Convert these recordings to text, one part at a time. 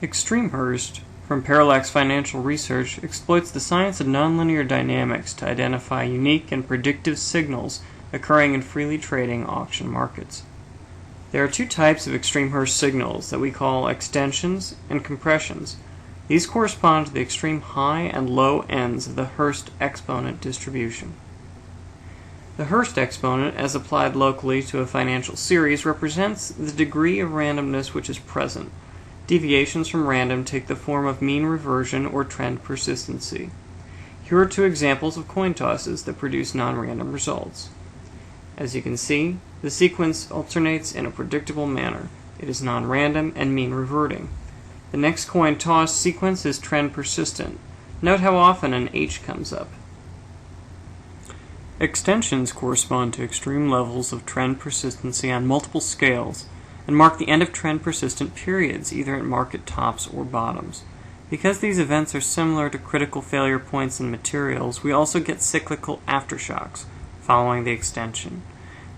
ExtremeHurst, from Parallax Financial Research, exploits the science of nonlinear dynamics to identify unique and predictive signals occurring in freely trading auction markets. There are two types of ExtremeHurst signals that we call extensions and compressions. These correspond to the extreme high and low ends of the Hurst exponent distribution. The Hurst exponent, as applied locally to a financial series, represents the degree of randomness which is present. Deviations from random take the form of mean reversion or trend persistency. Here are two examples of coin tosses that produce non-random results. As you can see, the sequence alternates in a predictable manner. It is non-random and mean reverting. The next coin toss sequence is trend persistent. Note how often an H comes up. Extensions correspond to extreme levels of trend persistency on multiple scales and mark the end of trend persistent periods, either at market tops or bottoms. Because these events are similar to critical failure points in materials, we also get cyclical aftershocks following the extension.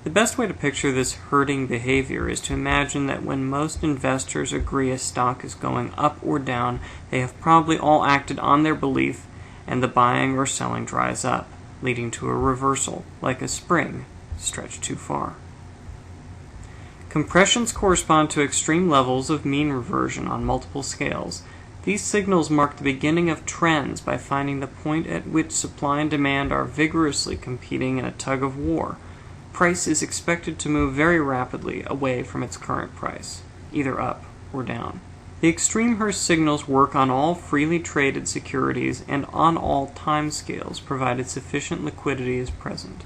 The best way to picture this herding behavior is to imagine that when most investors agree a stock is going up or down, they have probably all acted on their belief and the buying or selling dries up, leading to a reversal, like a spring stretched too far. Compressions correspond to extreme levels of mean reversion on multiple scales. These signals mark the beginning of trends by finding the point at which supply and demand are vigorously competing in a tug of war. Price is expected to move very rapidly away from its current price, either up or down. The ExtremeHurst signals work on all freely traded securities and on all timescales, provided sufficient liquidity is present.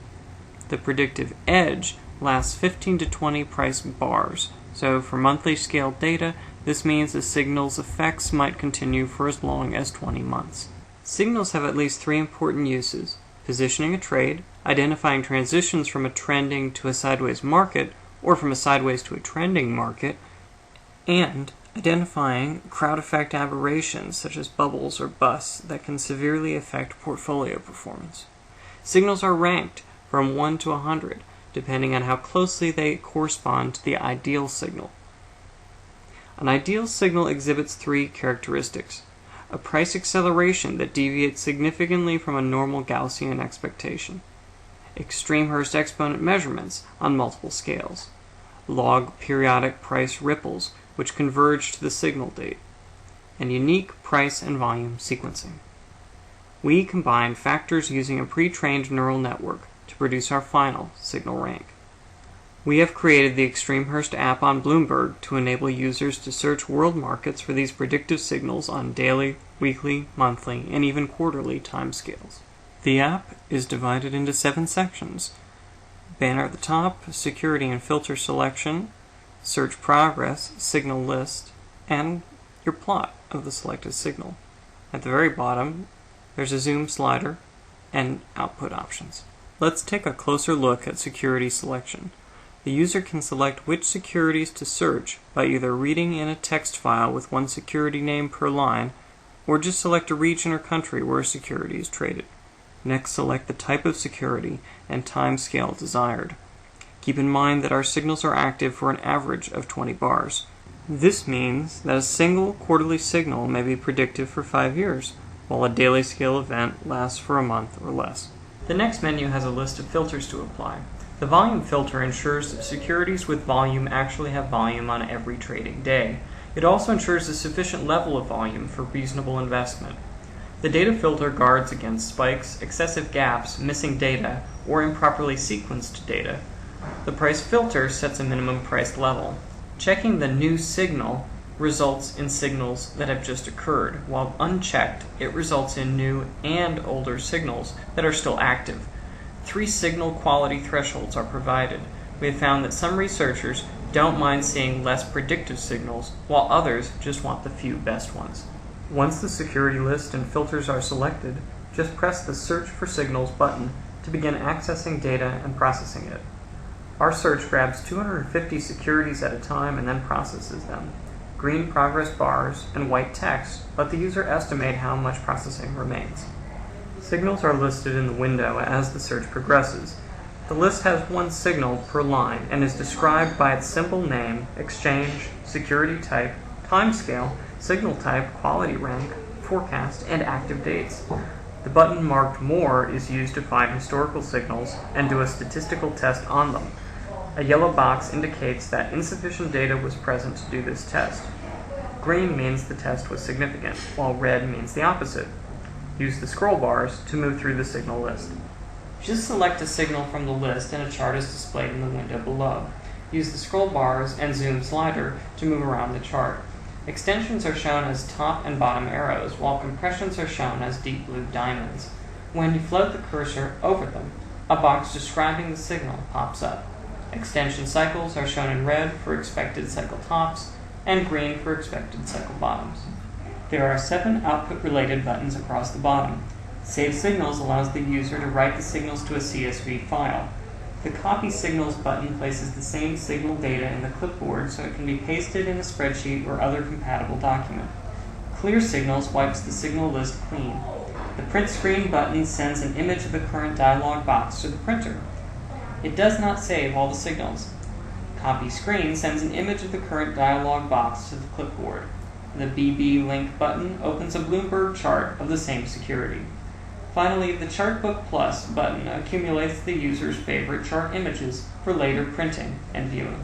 The predictive edge lasts 15 to 20 price bars, so for monthly scale data, this means the signal's effects might continue for as long as 20 months. Signals have at least three important uses: positioning a trade, identifying transitions from a trending to a sideways market, or from a sideways to a trending market, and identifying crowd effect aberrations such as bubbles or busts that can severely affect portfolio performance. Signals are ranked from 1 to 100, depending on how closely they correspond to the ideal signal. An ideal signal exhibits three characteristics: a price acceleration that deviates significantly from a normal Gaussian expectation, ExtremeHurst exponent measurements on multiple scales, log periodic price ripples which converge to the signal date, and unique price and volume sequencing. We combine factors using a pre-trained neural network to produce our final signal rank. We have created the ExtremeHurst app on Bloomberg to enable users to search world markets for these predictive signals on daily, weekly, monthly, and even quarterly timescales. The app is divided into 7 sections: banner at the top, security and filter selection, search progress, signal list, and your plot of the selected signal. At the very bottom, there's a zoom slider and output options. Let's take a closer look at security selection. The user can select which securities to search by either reading in a text file with one security name per line, or just select a region or country where a security is traded. Next, select the type of security and time scale desired. Keep in mind that our signals are active for an average of 20 bars. This means that a single quarterly signal may be predictive for 5 years, while a daily scale event lasts for a month or less. The next menu has a list of filters to apply. The volume filter ensures that securities with volume actually have volume on every trading day. It also ensures a sufficient level of volume for reasonable investment. The data filter guards against spikes, excessive gaps, missing data, or improperly sequenced data. The price filter sets a minimum price level. Checking the new signal results in signals that have just occurred, while unchecked, it results in new and older signals that are still active. 3 signal quality thresholds are provided. We have found that some researchers don't mind seeing less predictive signals, while others just want the few best ones. Once the security list and filters are selected, just press the Search for Signals button to begin accessing data and processing it. Our search grabs 250 securities at a time and then processes them. Green progress bars and white text let the user estimate how much processing remains. Signals are listed in the window as the search progresses. The list has one signal per line and is described by its simple name, exchange, security type, timescale, signal type, quality rank, forecast, and active dates. The button marked More is used to find historical signals and do a statistical test on them. A yellow box indicates that insufficient data was present to do this test. Green means the test was significant, while red means the opposite. Use the scroll bars to move through the signal list. Just select a signal from the list and a chart is displayed in the window below. Use the scroll bars and zoom slider to move around the chart. Extensions are shown as top and bottom arrows, while compressions are shown as deep blue diamonds. When you float the cursor over them, a box describing the signal pops up. Extension cycles are shown in red for expected cycle tops and green for expected cycle bottoms. There are 7 output-related buttons across the bottom. Save Signals allows the user to write the signals to a CSV file. The Copy Signals button places the same signal data in the clipboard so it can be pasted in a spreadsheet or other compatible document. Clear Signals wipes the signal list clean. The Print Screen button sends an image of the current dialog box to the printer. It does not save all the signals. Copy Screen sends an image of the current dialog box to the clipboard. The BB Link button opens a Bloomberg chart of the same security. Finally, the Chartbook Plus button accumulates the user's favorite chart images for later printing and viewing.